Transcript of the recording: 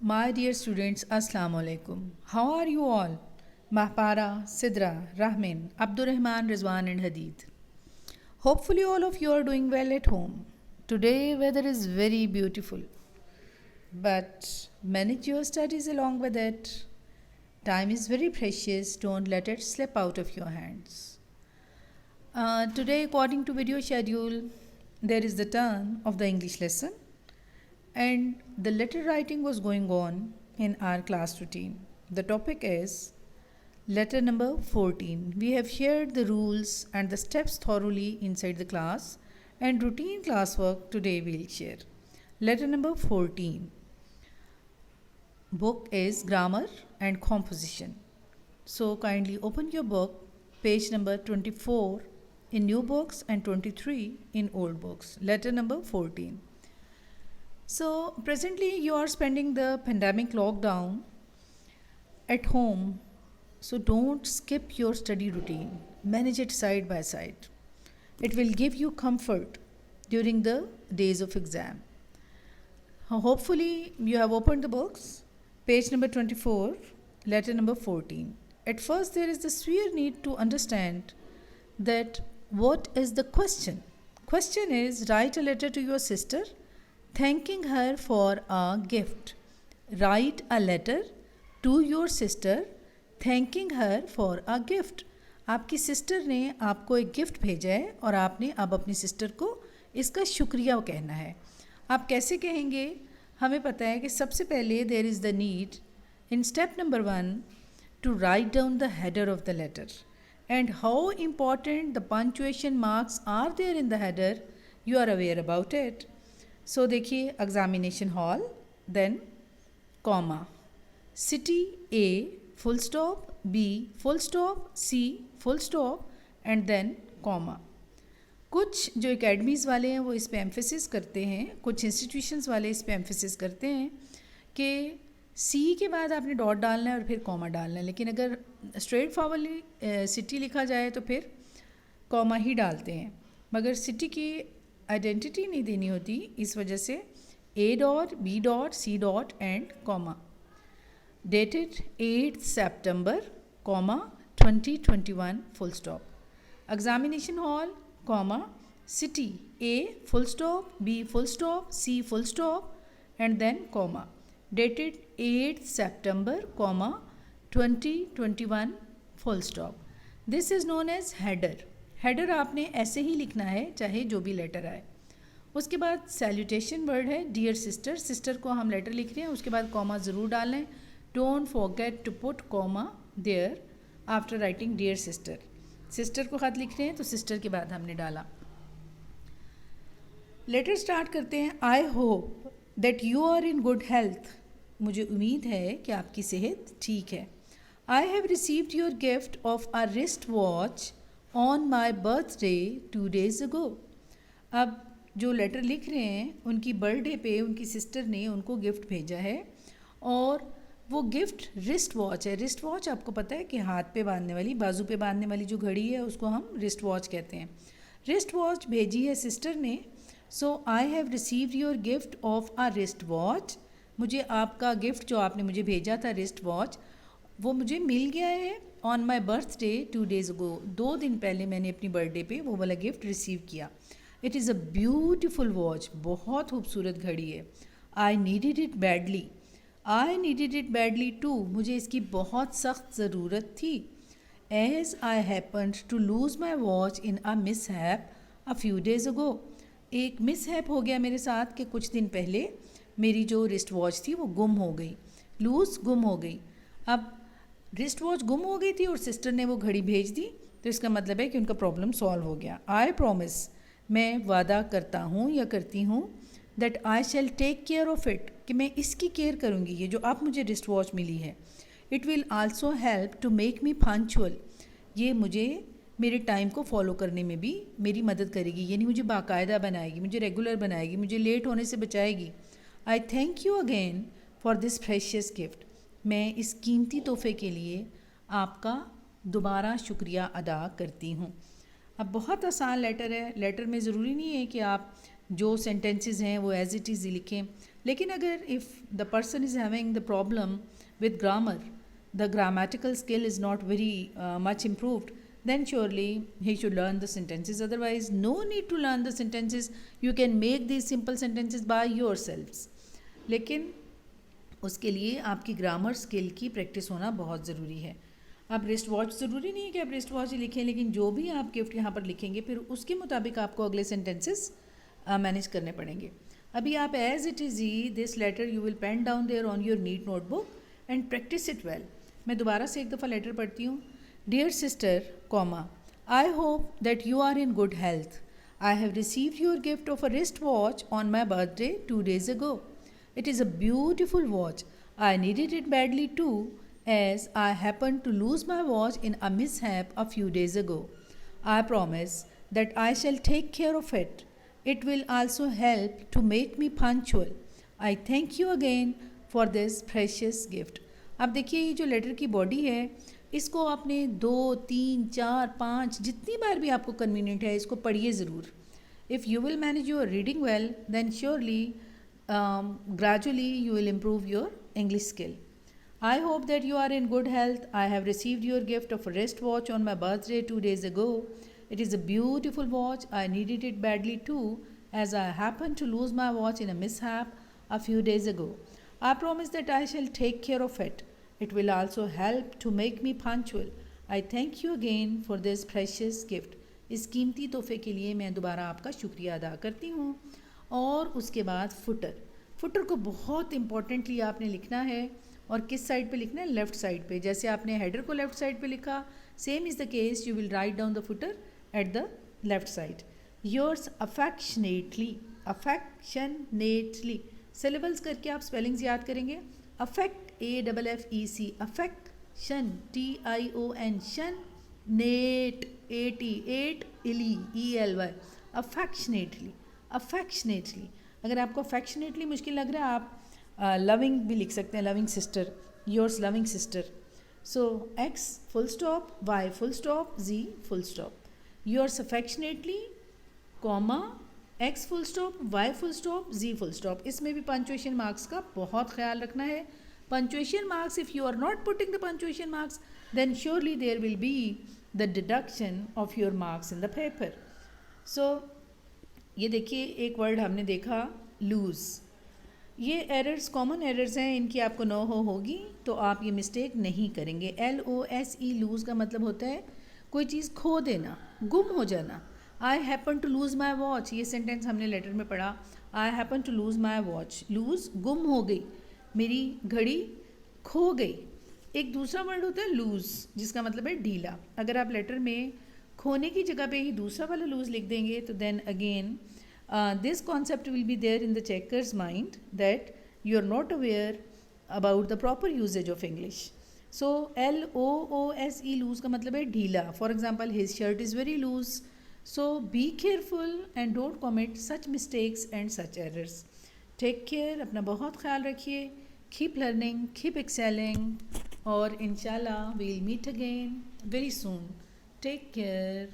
My dear students, Assalamu alaikum. How are you all? Mahpara, Sidra, Rahmin, Abdurrahman, Rizwan and Hadid. Hopefully all of you are doing well at home. Today weather is very beautiful. But manage your studies along with it. Time is very precious. Don't let it slip out of your hands. Today, according to video schedule, there is the turn of the English lesson, and the letter writing was going on in our class routine. The topic is letter number 14. We have shared the rules and the steps thoroughly inside the class, and routine classwork today we'll share. Letter number 14. Book is Grammar and Composition. So kindly open your book, page number 24 in new books and 23 in old books. Letter number 14. So presently you are spending the pandemic lockdown at home. So don't skip your study routine. Manage it side by side. It will give you comfort during the days of exam. Hopefully you have opened the books. Page number 24, letter number 14. At first there is the severe need to understand that what is the question. Question is, write a letter to your sister thanking her for a gift. Write a letter to your sister thanking her for a gift. आपकी sister ने आपको एक gift भेजा है और आपने अब अपनी सिस्टर को इसका शुक्रिया कहना है. आप कैसे कहेंगे? हमें पता है कि सबसे पहले there is the need in step number 1 to write down the header of the letter and how important the punctuation marks are there in the header, you are aware about it. So देखिए, examination hall, then comma, city A full stop, B full stop, C full stop and then comma. कुछ जो academies वाले हैं वो इस पे emphasis करते हैं, कुछ इंस्टीट्यूशंस वाले इस पे एम्फेसिस करते हैं कि सी के बाद आपने डॉट डालना है और फिर कॉमा डालना है, लेकिन अगर स्ट्रेट फॉरवर्डली सिटी लिखा जाए तो फिर कॉमा ही डालते हैं, मगर सिटी की आइडेंटिटी नहीं देनी होती, इस वजह से A dot, B dot, C dot and comma. Dated 8 September, comma 2021 full stop. Examination hall, comma city A full stop, B full stop, C full stop and then comma. Dated 8 September, 2021 full stop. This is known as header. Header आपने ऐसे ही लिखना है चाहे जो भी letter आए. उसके बाद सैल्यूटेशन वर्ड है डियर सिस्टर. सिस्टर को हम लेटर लिख रहे हैं, उसके बाद कॉमा ज़रूर डालें. Don't forget to put comma there after writing dear sister. Sister को ख़त लिख रहे हैं तो सिस्टर के बाद हमने डाला. लेटर स्टार्ट करते हैं. I hope that you are in good health. मुझे उम्मीद है कि आपकी सेहत ठीक है. I have received your gift of a wrist watch on my birthday 2 days ago. अब जो लेटर लिख रहे हैं उनकी बर्थडे पे उनकी सिस्टर ने उनको गिफ्ट भेजा है और वो गिफ्ट रिस्ट वॉच है. रिस्ट वॉच आपको पता है कि हाथ पे बांधने वाली, बाजू पे बांधने वाली जो घड़ी है उसको हम रिस्ट वॉच कहते हैं. रिस्ट वॉच भेजी है सिस्टर ने. So I have received your gift of a wrist watch. मुझे आपका गिफ्ट जो आपने मुझे भेजा था रिस्ट वॉच वो मुझे मिल गया है on my birthday 2 days ago. 2 दिन पहले मैंने अपनी बर्थडे पे वो वाला गिफ्ट रिसीव किया. It is a beautiful watch. बहुत खूबसूरत घड़ी है. I needed it badly. I needed it badly too. मुझे इसकी बहुत सख्त ज़रूरत थी. As I happened to lose my watch in a mishap a few days ago. एक मिस हैप हो गया मेरे साथ कि कुछ दिन पहले मेरी जो रिस्ट वॉच थी वो गुम हो गई. लूज़, गुम हो गई. अब रिस्ट वॉच गुम हो गई थी और सिस्टर ने वो घड़ी भेज दी तो इसका मतलब है कि उनका प्रॉब्लम सॉल्व हो गया. आई प्रॉमिस, मैं वादा करता हूँ या करती हूँ, that I shall take care of it, कि मैं इसकी केयर करूँगी, ये जो अब मुझे रिस्ट वॉच मिली है. It will also help to make me punctual. ये मुझे मेरे टाइम को फॉलो करने में भी मेरी मदद करेगी, यानी मुझे बाकायदा बनाएगी, मुझे रेगुलर बनाएगी, मुझे लेट होने से बचाएगी. I thank you again for this precious gift. मैं इस कीमती तोहफे के लिए आपका दोबारा शुक्रिया अदा करती हूँ. अब बहुत आसान लेटर है. लेटर में ज़रूरी नहीं है कि आप जो सेंटेंसेस हैं वो एज इट इज़ लिखें. लेकिन अगर if the person is having the problem with grammar, the grammatical skill is not very much improved, then surely he should learn the sentences. Otherwise, no need to learn the sentences. You can make these simple sentences by yourselves. लेकिन उसके लिए आपकी grammar skill की practice होना बहुत ज़रूरी है. आप रिस्ट वॉच ज़रूरी नहीं है कि आप रिस्ट वॉच ही लिखें, लेकिन जो भी आप गिफ्ट यहाँ पर लिखेंगे फिर उसके मुताबिक आपको अगले सेंटेंसेस मैनेज करने पड़ेंगे. अभी आप एज इट इज़ ही this letter you will pen down there on your neat notebook and practise it well. मैं दोबारा से एक दफ़ा लेटर पढ़ती हूँ. Dear sister comma, I hope that you are in good health. I have received your gift of a wrist watch on my birthday 2 days ago. It is a beautiful watch. I needed it badly too, as I happened to lose my watch in a mishap a few days ago. I promise that I shall take care of it. It will also help to make me punctual. I thank you again for this precious gift. अब देखिए ये जो letter की body है इसको आपने 2, 3, 4, 5 जितनी बार भी आपको कन्वीनियंट है इसको पढ़िए ज़रूर. If you will manage your reading well then surely gradually you will improve your English skill. I hope that you are in good health. I have received your gift of a wristwatch on my birthday 2 days ago. It is a beautiful watch. I needed it badly too, as I happened to lose my watch in a mishap a few days ago. I promise that I shall take care of it. It will also help to make me punctual. I thank you again for this precious gift. इस कीमती तोहफे के लिए मैं दोबारा आपका शुक्रिया अदा करती हूँ. और उसके बाद फुटर को बहुत इम्पॉर्टेंटली आपने लिखना है. और किस साइड पे लिखना है? लेफ़्ट साइड पे. जैसे आपने हेडर को लेफ़्ट साइड पे लिखा, same is the case you will write down the footer at the left side. Yours affectionately. Syllables करके आप स्पेलिंग्स याद करेंगे. अफेक्ट AFFEC, अफेक्शन TION, शन नेट AT इली ELY, अफेक्शनेटली. अगर आपको अफेक्शनेटली मुश्किल लग रहा है आप लविंग भी लिख सकते हैं. Loving sister, yours loving sister. So X full stop, Y full stop, Z full stop. Yours affectionately comma X full stop, Y full stop, Z full stop. इसमें भी पंचुएशन मार्क्स का बहुत ख्याल रखना है. Punctuation marks, if you are not putting the punctuation marks then surely there will be the deduction of your marks in the paper. So ये देखिए एक वर्ड हमने देखा लूज़. ये एरर्स कॉमन एरर्स हैं, इनकी आपको नो होगी तो आप ये मिस्टेक नहीं करेंगे. LOSE लूज़ का मतलब होता है कोई चीज़ खो देना, गुम हो जाना. I happen to lose my watch, ये सेंटेंस हमने लेटर में पढ़ा. I happen to lose my watch, lose गुम हो गई, मेरी घड़ी खो गई. एक दूसरा वर्ड होता है लूज़ जिसका मतलब है ढीला. अगर आप लेटर में खोने की जगह पे ही दूसरा वाला लूज़ लिख देंगे तो then again this concept will be there in the checker's mind that you are not aware about the proper usage of English. So LOOSE loose का मतलब है ढीला. For example his shirt is very loose. So be careful and don't commit such mistakes and such errors. Take care, अपना बहुत ख्याल रखिए. Keep learning, keep excelling और इंशाल्लाह we will meet again very soon. Take care.